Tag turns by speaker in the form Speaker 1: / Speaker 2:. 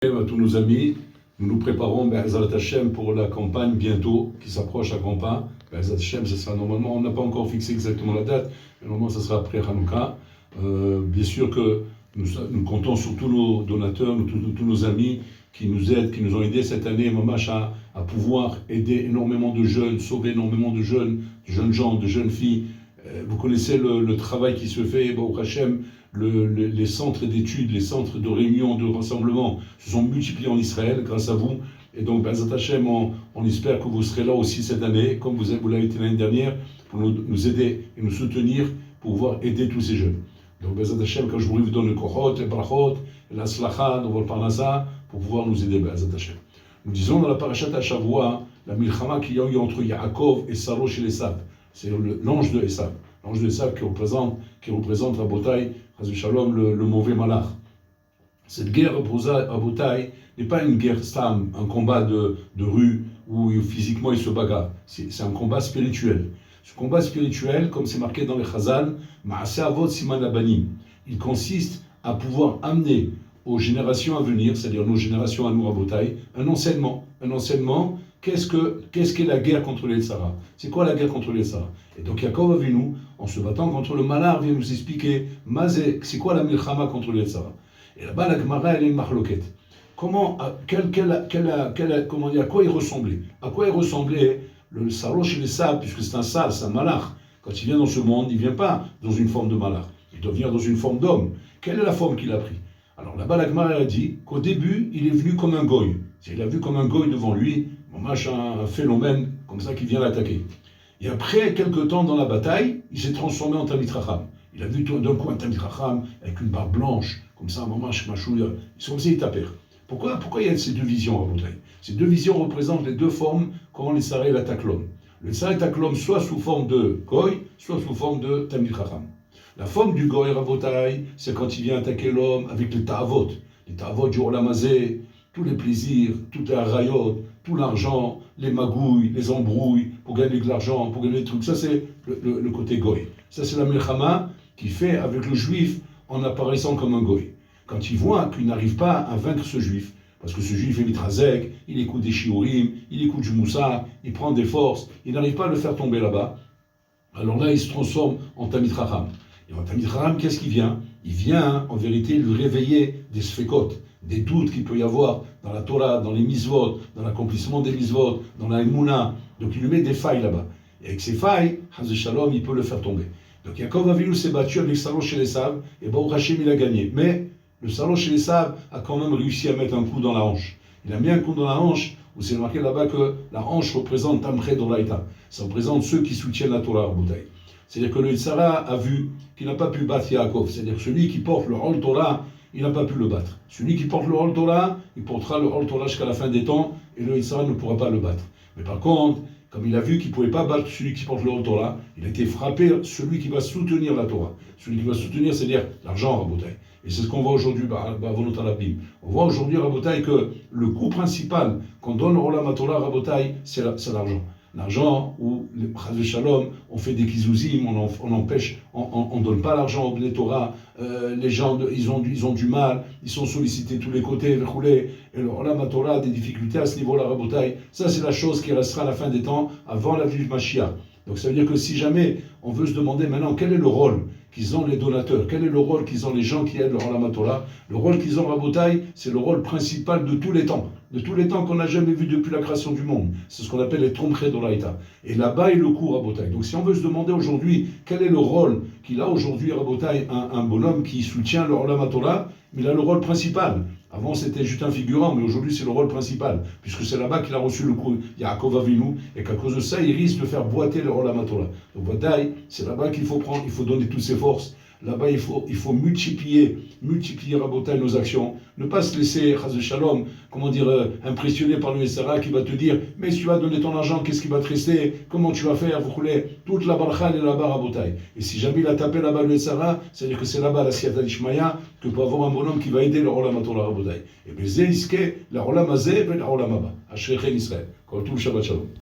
Speaker 1: À tous nos amis, nous nous préparons Be'ezrat Hashem pour la campagne bientôt qui s'approche à grands pas. Be'ezrat Hashem, ce sera normalement, on n'a pas encore fixé exactement la date, mais normalement ça sera après Hanouka. Bien sûr que nous comptons sur tous nos donateurs, tous nos amis qui nous aident, qui nous ont aidés cette année, Mamash, à pouvoir aider énormément de jeunes, sauver énormément de jeunes gens, de jeunes filles. Vous connaissez le travail qui se fait, Baruch Hashem, les centres d'études, les centres de réunion, de rassemblement se sont multipliés en Israël grâce à vous. Et donc, Be'ezrat Hashem, on espère que vous serez là aussi cette année, comme vous l'avez été l'année dernière, pour nous aider et nous soutenir pour pouvoir aider tous ces jeunes. Donc, Be'ezrat Hashem, quand je vous donne le kohot, les brachot, la slacha, le parnasa, pour pouvoir nous aider, Be'ezrat Hashem. Nous disons dans la parashat Hashavua, la milchama qu'il y a eu entre Yaakov et Saro chez Esav. C'est l'ange de Esav. L'ange de Esav qui représente Rabotai, Shalom, le mauvais malach. Cette guerre Rabotai n'est pas une guerre stam, un combat de rue où physiquement il se bagarre. C'est un combat spirituel. Ce combat spirituel, comme c'est marqué dans les Chazal, Ma'aseh Avot Siman Abanim, il consiste à pouvoir amener aux générations à venir, c'est-à-dire nos générations à nous Rabotai, un enseignement. Qu'est-ce qu'est la guerre contre les Tzara? C'est quoi la guerre contre les Tzara? Et donc Yaakov Avinu, en se battant contre le Malar, vient nous expliquer c'est quoi la milchama contre les Tzara. Et là-bas, la Gemara, elle est une marloquette. À quoi il ressemblait? À quoi il ressemblait le Saro chez les Sab, puisque c'est un Sab, c'est un Malach. Quand il vient dans ce monde, il ne vient pas dans une forme de Malach. Il doit venir dans une forme d'homme. Quelle est la forme qu'il a pris? Alors là-bas, la Gemara a dit qu'au début, il est venu comme un goy. Il a vu comme un goy devant lui, un phénomène comme ça qui vient l'attaquer. Et après, quelques temps dans la bataille, il s'est transformé en Talmid Chacham. Il a vu d'un coup un Talmid Chacham avec une barbe blanche, comme ça, machouya. Ils sont comme ça, ils tapèrent. Pourquoi il y a ces deux visions à bataille? Ces deux visions représentent les deux formes comment les Saré attaquent l'homme. Le Saré attaque l'homme soit sous forme de goy, soit sous forme de Talmid Chacham. La forme du goy Rabotai, c'est quand il vient attaquer l'homme avec les ta'avot du Olam Hazé, tous les plaisirs, toutes les harayot, tout l'argent, les magouilles, les embrouilles, pour gagner de l'argent, pour gagner des trucs. Ça, c'est le côté goy. Ça, c'est la milchama qui fait avec le juif en apparaissant comme un goy. Quand il voit qu'il n'arrive pas à vaincre ce juif, parce que ce juif est mitrazek, il écoute des shiurim, il écoute du moussar, il prend des forces, il n'arrive pas à le faire tomber là-bas, alors là, il se transforme en Talmid Chacham. Et en Talmid Chacham, qu'est-ce qu'il vient? Il vient, en vérité, lui réveiller des sfekot, des doutes qu'il peut y avoir dans la Torah, dans les misvot, dans l'accomplissement des misvot, dans la emuna. Donc il lui met des failles là-bas. Et avec ces failles, Chaz Shalom, il peut le faire tomber. Donc Yaakov Avinu s'est battu avec Saro chez Esav, et Baruch Hashem, il a gagné. Mais le Saro chez Esav a quand même réussi à mettre un coup dans la hanche. Il a mis un coup dans la hanche, où c'est marqué là-bas que la hanche représente Tamche Doraita. Ça représente ceux qui soutiennent la Torah Rabotai. C'est-à-dire que le Yitzhara a vu qu'il n'a pas pu battre Yaakov. C'est-à-dire que celui qui porte le Hol Torah, il n'a pas pu le battre. Celui qui porte le Hol Torah, il portera le Hol Torah jusqu'à la fin des temps, et le Yitzhara ne pourra pas le battre. Mais par contre, comme il a vu qu'il ne pouvait pas battre celui qui porte le Hol Torah, il a été frappé celui qui va soutenir la Torah. Celui qui va soutenir, c'est-à-dire l'argent, Rabotai. Et c'est ce qu'on voit aujourd'hui, on voit aujourd'hui, Rabotai, que le coût principal qu'on donne au Olam HaTorah, Rabotai, c'est l'argent. L'argent où, les Shalom, on fait des kizouzim, on empêche, on donne pas l'argent au Bnei Torah, les gens, ils ont du mal, ils sont sollicités de tous les côtés, et le Olam HaTorah a des difficultés à ce niveau-là, Rabotai. Ça, c'est la chose qui restera à la fin des temps, avant la venue de Mashiach. Donc ça veut dire que si jamais on veut se demander maintenant quel est le rôle qu'ils ont les donateurs, quel est le rôle qu'ils ont les gens qui aident le Olam HaTorah, le rôle qu'ils ont Rabotai, c'est le rôle principal de tous les temps qu'on n'a jamais vu depuis la création du monde. C'est ce qu'on appelle les Tomchei Doraita. Et là-bas est le cours Rabotai. Donc si on veut se demander aujourd'hui quel est le rôle qu'il a aujourd'hui Rabotai, un bonhomme qui soutient le Olam HaTorah, mais il a le rôle principal. Avant c'était juste un figurant, mais aujourd'hui c'est le rôle principal, puisque c'est là-bas qu'il a reçu le cours Yaakov Avinu, et qu'à cause de ça il risque de faire boiter le Olam HaTorah. Donc Vadaï, c'est là-bas qu'il faut prendre, il faut donner toutes ses forces. Là-bas, il faut multiplier Rabotai nos actions. Ne pas se laisser, Chaz Shalom, impressionner par le Yitzhara qui va te dire, mais si tu vas donner ton argent, qu'est-ce qui va te rester? Comment tu vas faire? Vous roulez toute la barcha est là-bas, Rabotai. Et si jamais il a tapé là-bas le Yitzhara, c'est-à-dire que c'est là-bas la Siyata Ishmaya, que peut avoir un bonhomme qui va aider le Olam HaTorah Rabotai. Et bien, Zé Iske, le Olam Hazé, le Olam Haba. Ashrechen Israël. Kol Tov Shabbat Shalom.